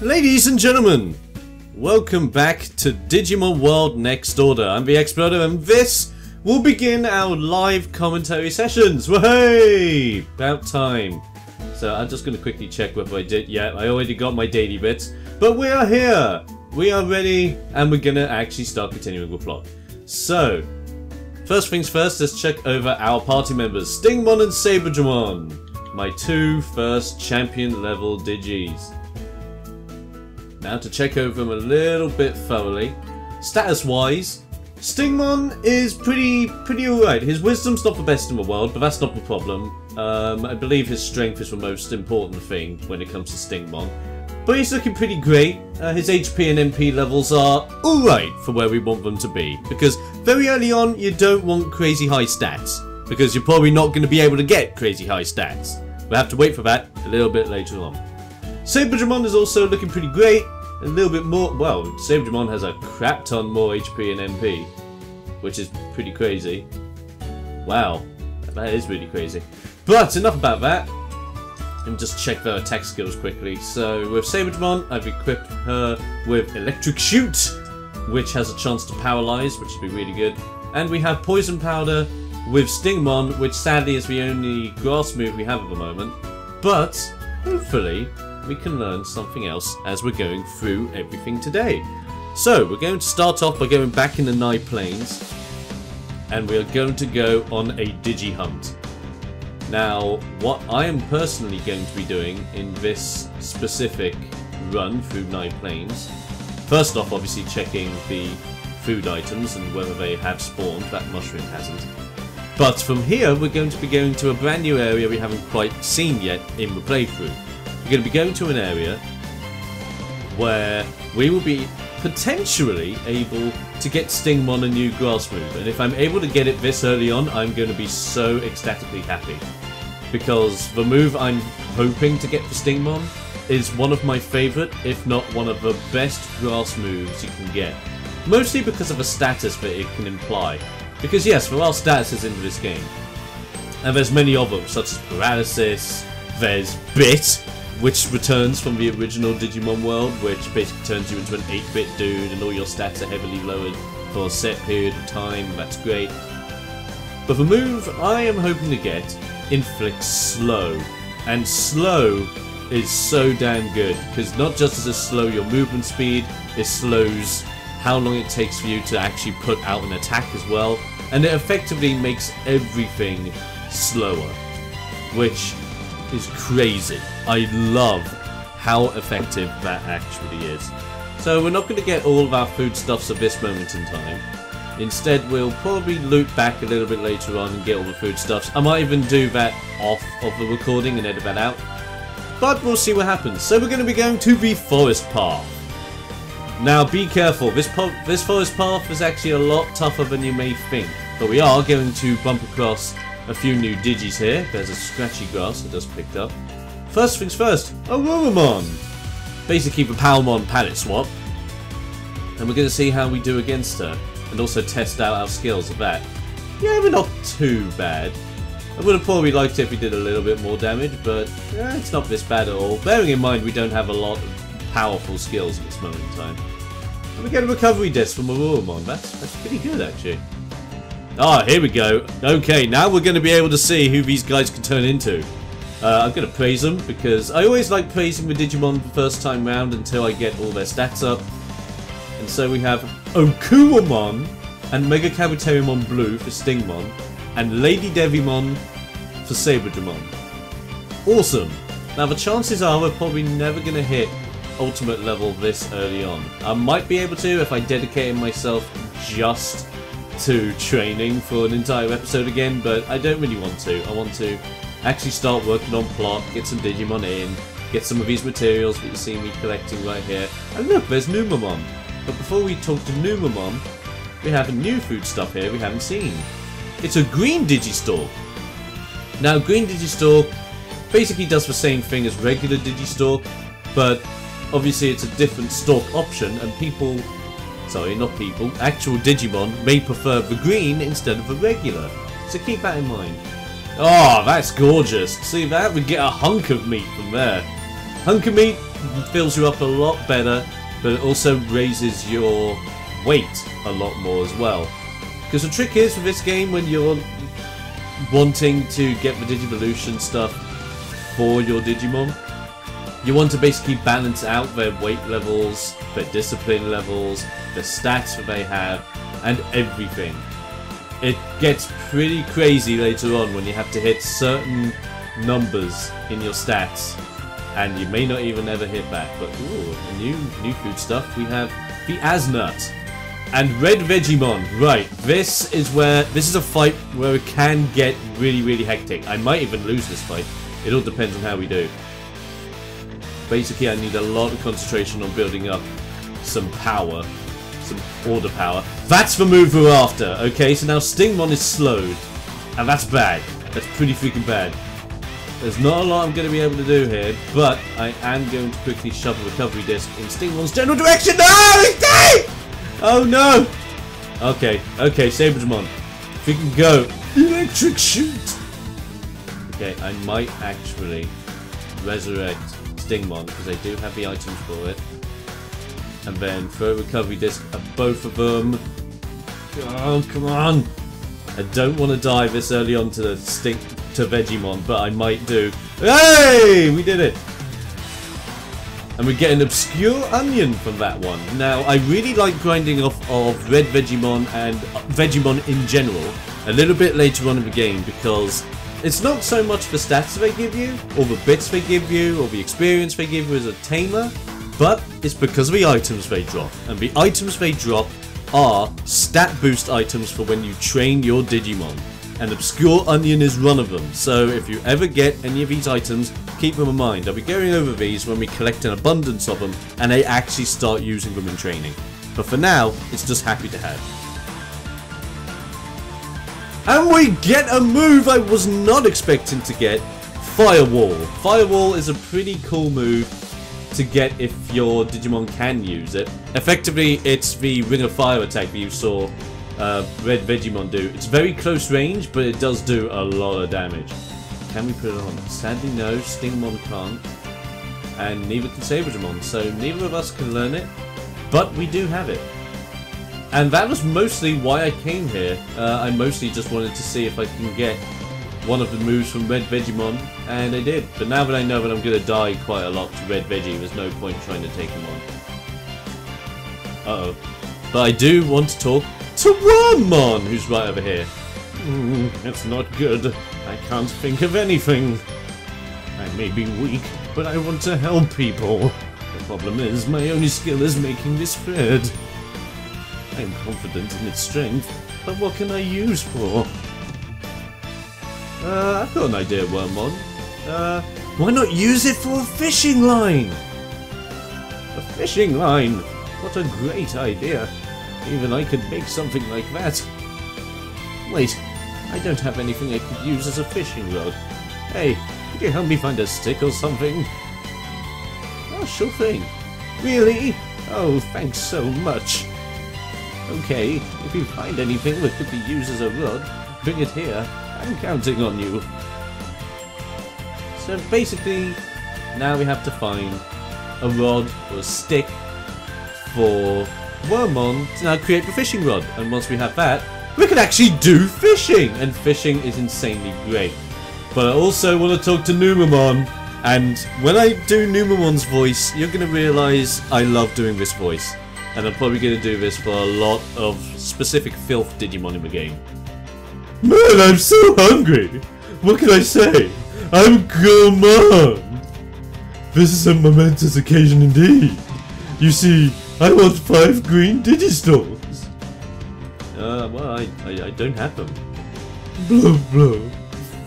Ladies and gentlemen, welcome back to Digimon World Next Order. I'm TheXploder and this will begin our live commentary sessions. Wahey! About time. So I'm just going to quickly check whether I did. Yeah, I already got my daily bits. But we are here! We are ready and we're going to actually start continuing with plot. So, first things first, let's check over our party members. Stingmon and Vegimon, my two first champion level Digis. Now to check over them a little bit thoroughly. Status wise, Stingmon is pretty alright. His wisdom's not the best in the world, but that's not the problem. I believe his strength is the most important thing when it comes to Stingmon. But he's looking pretty great. His HP and MP levels are alright for where we want them to be. Because very early on, you don't want crazy high stats. Because you're probably not going to be able to get crazy high stats. We'll have to wait for that a little bit later on. Vegimon is also looking pretty great. A little bit more. Well, Vegimon has a crap ton more HP and MP, which is pretty crazy. Wow, that is really crazy. But enough about that. Let me just check their attack skills quickly. So with Vegimon, I've equipped her with Electric Shoot, which has a chance to paralyze, which would be really good. And we have Poison Powder with Stingmon, which sadly is the only grass move we have at the moment. But hopefully we can learn something else as we're going through everything today. So we're going to start off by going back in the Night Plains, and we are going to go on a Digi Hunt. Now, what I am personally going to be doing in this specific run through Night Plains, first off obviously checking the food items and whether they have spawned. That mushroom hasn't. But from here we're going to be going to a brand new area we haven't quite seen yet in the playthrough. We're going to be going to an area where we will be potentially able to get Stingmon a new grass move. And if I'm able to get it this early on, I'm going to be so ecstatically happy. Because the move I'm hoping to get for Stingmon is one of my favourite, if not one of the best grass moves you can get. Mostly because of the status that it can imply. Because yes, there are statuses in this game. And there's many of them, such as Paralysis, there's Bit, which returns from the original Digimon world, which basically turns you into an 8-bit dude and all your stats are heavily lowered for a set period of time. That's great. But the move I am hoping to get inflicts slow. And slow is so damn good, because not just does it slow your movement speed, it slows how long it takes for you to actually put out an attack as well. And it effectively makes everything slower, which is crazy. I love how effective that actually is. So we're not going to get all of our foodstuffs at this moment in time. Instead we'll probably loop back a little bit later on and get all the foodstuffs. I might even do that off of the recording and edit that out. But we'll see what happens. So we're going to be going to the forest path. Now be careful, this forest path is actually a lot tougher than you may think. But we are going to bump across a few new Digis here. There's a scratchy grass I just picked up. First things first, a Wormmon! Basically the Palmon palette swap. And we're going to see how we do against her. And also test out our skills of that. Yeah, we're not too bad. I would have probably liked it if we did a little bit more damage, but it's not this bad at all. Bearing in mind we don't have a lot of powerful skills at this moment in time. And we get a recovery disc from a Wormmon. That's pretty good actually. Ah, here we go. Okay, now we're going to be able to see who these guys can turn into. I'm going to praise them, because I always like praising the Digimon the first time round until I get all their stats up. And so we have Okuwamon and Mega Kabuterimon Blue for Stingmon, and Lady Devimon for Vegimon. Awesome! Now the chances are we're probably never going to hit ultimate level this early on. I might be able to if I dedicated myself just to training for an entire episode again, but I don't really want to. I want to actually start working on plot, get some Digimon in, get some of these materials that you see me collecting right here. And look, there's Numamon. But before we talk to Numamon, we have a new food stuff here we haven't seen. It's a green Digistalk. Now, green Digistalk basically does the same thing as regular Digistalk, but obviously it's a different stalk option, and people, sorry, not people, actual Digimon may prefer the green instead of the regular. So keep that in mind. Oh, that's gorgeous. See that? We get a hunk of meat from there. Hunker meat fills you up a lot better, but it also raises your weight a lot more as well. Because the trick is with this game, when you're wanting to get the Digivolution stuff for your Digimon, you want to basically balance out their weight levels, their discipline levels, the stats that they have, and everything. It gets pretty crazy later on when you have to hit certain numbers in your stats, and you may not even ever hit that. But ooh, new food stuff. We have the IS NIGH and RedVegimon. Right, this is a fight where it can get really hectic. I might even lose this fight. It all depends on how we do. Basically, I need a lot of concentration on building up some power. Some order power. That's the move we're after. Okay, so now Stingmon is slowed. And that's bad. That's pretty freaking bad. There's not a lot I'm going to be able to do here, but I am going to quickly shove a recovery disc in Stingmon's general direction. No! He's dead! Oh no! Okay, Sabregimon. Freaking go. Electric shoot! Okay, I might actually resurrect Stingmon because I do have the items for it. And then throw a recovery disc at both of them. Oh, come on! I don't want to die this early on to Vegimon, but I might do. Hey! We did it! And we get an obscure onion from that one. Now, I really like grinding off of RedVegimon and Vegimon in general a little bit later on in the game, because it's not so much the stats they give you, or the bits they give you, or the experience they give you as a tamer, but it's because of the items they drop. And the items they drop are stat boost items for when you train your Digimon. And Obscure Onion is one of them. So if you ever get any of these items, keep them in mind. I'll be going over these when we collect an abundance of them and I actually start using them in training. But for now, it's just happy to have. And we get a move I was not expecting to get. Firewall. Firewall is a pretty cool move to get if your Digimon can use it. Effectively, it's the Ring of Fire attack that you saw RedVegimon do. It's very close range, but it does do a lot of damage. Can we put it on? Sadly no, Stingmon can't. And neither can Sabregimon, so neither of us can learn it. But we do have it. And that was mostly why I came here. I mostly just wanted to see if I can get one of the moves from RedVegimon, and I did. But now that I know that I'm going to die quite a lot to RedVeggie, there's no point trying to take him on. Uh-oh. But I do want to talk to Wormmon, who's right over here. That's not good. I can't think of anything. I may be weak, but I want to help people. The problem is, my only skill is making this thread. I am confident in its strength, but what can I use for? I've got an idea, Wormmon. Why not use it for a fishing line? A fishing line? What a great idea. Even I could make something like that. Wait, I don't have anything I could use as a fishing rod. Hey, could you help me find a stick or something? Oh, sure thing. Really? Oh, thanks so much. Okay, if you find anything that could be used as a rod, bring it here. I'm counting on you. So basically, now we have to find a rod or a stick for Wormmon to now create the fishing rod. And once we have that, we can actually do fishing! And fishing is insanely great. But I also want to talk to Numamon. And when I do Numamon's voice, you're going to realise I love doing this voice. And I'm probably going to do this for a lot of specific filth Digimon in the game. Man, I'm so hungry! What can I say? I'm gourmand! This is a momentous occasion indeed. You see, I want 5 green Digistalks. Well, I don't have them. Blah, blah.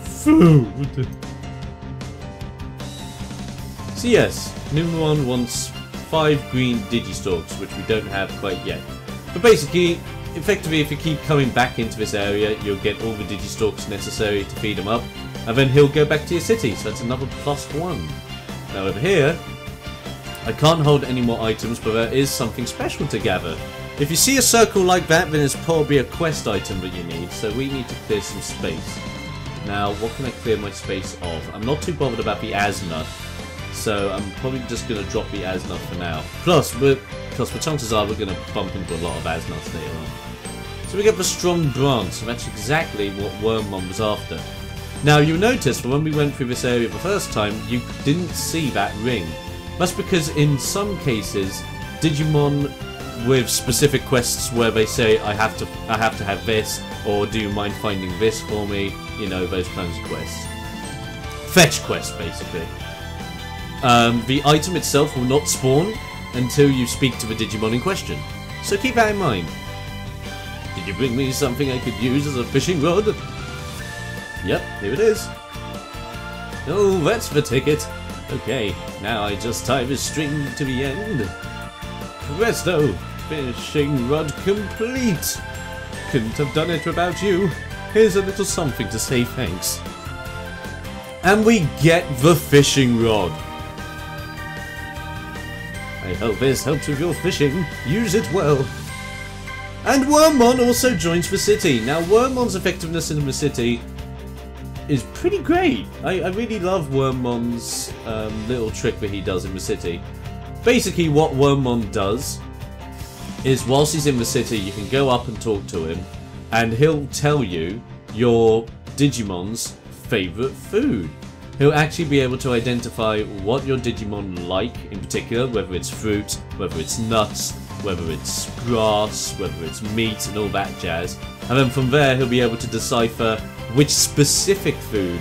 Food. So yes, Numamon wants 5 green Digistalks, which we don't have quite yet. But basically, effectively, if you keep coming back into this area, you'll get all the Digistalks necessary to feed him up, and then he'll go back to your city, so that's another +1. Now over here, I can't hold any more items, but there is something special to gather. If you see a circle like that, then it's probably a quest item that you need, so we need to clear some space. Now, what can I clear my space of? I'm not too bothered about the IS NIGH, So I'm probably just going to drop the Asnoth for now. Plus, the chances are we're going to bump into a lot of Asnoths later on. So we get the strong branch, and that's exactly what Wormmon was after. Now you'll notice that when we went through this area the first time, you didn't see that ring. That's because in some cases, Digimon with specific quests where they say I have to have this, or do you mind finding this for me? You know, those kinds of quests. Fetch quests, basically. The item itself will not spawn until you speak to the Digimon in question. So keep that in mind. Did you bring me something I could use as a fishing rod? Yep, here it is. Oh, that's the ticket. Okay, now I just tie this string to the end. Presto! Fishing rod complete! Couldn't have done it without you. Here's a little something to say thanks. And we get the fishing rod. I hope this helps with your fishing. Use it well. And Wormmon also joins the city. Now Wormmon's effectiveness in the city is pretty great. I really love Wormmon's little trick that he does in the city. Basically what Wormmon does is whilst he's in the city you can go up and talk to him and he'll tell you your Digimon's favourite food. He'll actually be able to identify what your Digimon like in particular, whether it's fruit, whether it's nuts, whether it's grass, whether it's meat and all that jazz. And then from there he'll be able to decipher which specific food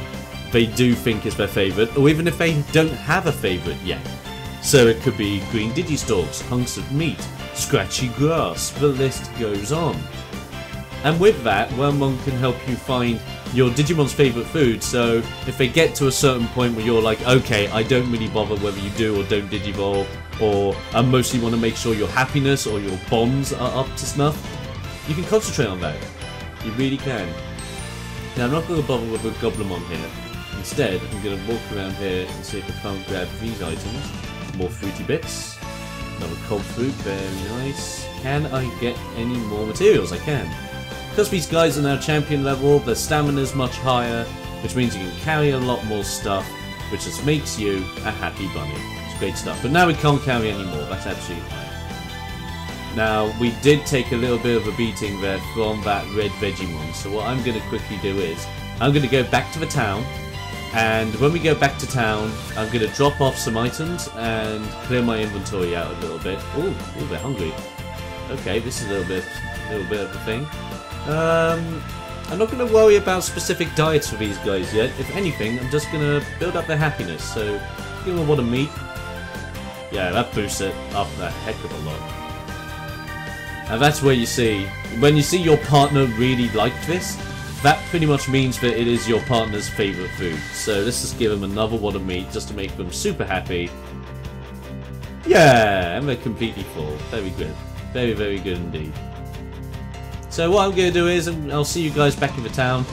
they do think is their favourite, or even if they don't have a favourite yet. So it could be green Digistalks, hunks of meat, scratchy grass, the list goes on. And with that, Wormmon can help you find your Digimon's favourite food, so if they get to a certain point where you're like, okay, I don't really bother whether you do or don't Digivolve, or I mostly want to make sure your happiness or your bonds are up to snuff, you can concentrate on that. You really can. Now I'm not going to bother with a Goblimon here. Instead, I'm going to walk around here and see if I can't grab these items. More fruity bits. Another cold fruit, very nice. Can I get any more materials? I can. Because these guys are now champion level, their stamina's much higher, which means you can carry a lot more stuff, which just makes you a happy bunny. It's great stuff. But now we can't carry any more, that's absolutely fine. Now, we did take a little bit of a beating there from that RedVegimon, so what I'm going to quickly do is, I'm going to go back to the town, and when we go back to town, I'm going to drop off some items and clear my inventory out a little bit. Ooh, they're hungry. Okay, this is a little bit of a thing. I'm not going to worry about specific diets for these guys yet. If anything, I'm just going to build up their happiness. So, give them a lot of meat. Yeah, that boosts it up a heck of a lot. And that's where you see, when you see your partner really liked this, that pretty much means that it is your partner's favourite food. So let's just give them another wad of meat just to make them super happy. Yeah, and they're completely full. Very good. Very, very good indeed. So what I'm going to do is, I'll see you guys back in the town.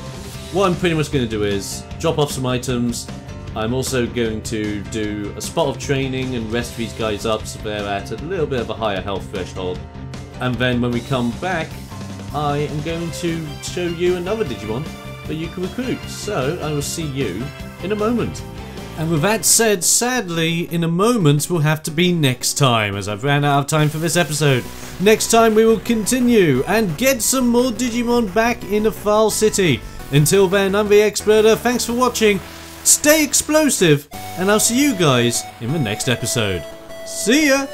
What I'm pretty much going to do is drop off some items. I'm also going to do a spot of training and rest these guys up so they're at a little bit of a higher health threshold. And then when we come back, I am going to show you another Digimon that you can recruit. So I will see you in a moment. And with that said, sadly, in a moment will have to be next time, as I've ran out of time for this episode. Next time we will continue and get some more Digimon back in the Foul City. Until then, I'm TheXploder, thanks for watching, stay explosive, and I'll see you guys in the next episode. See ya!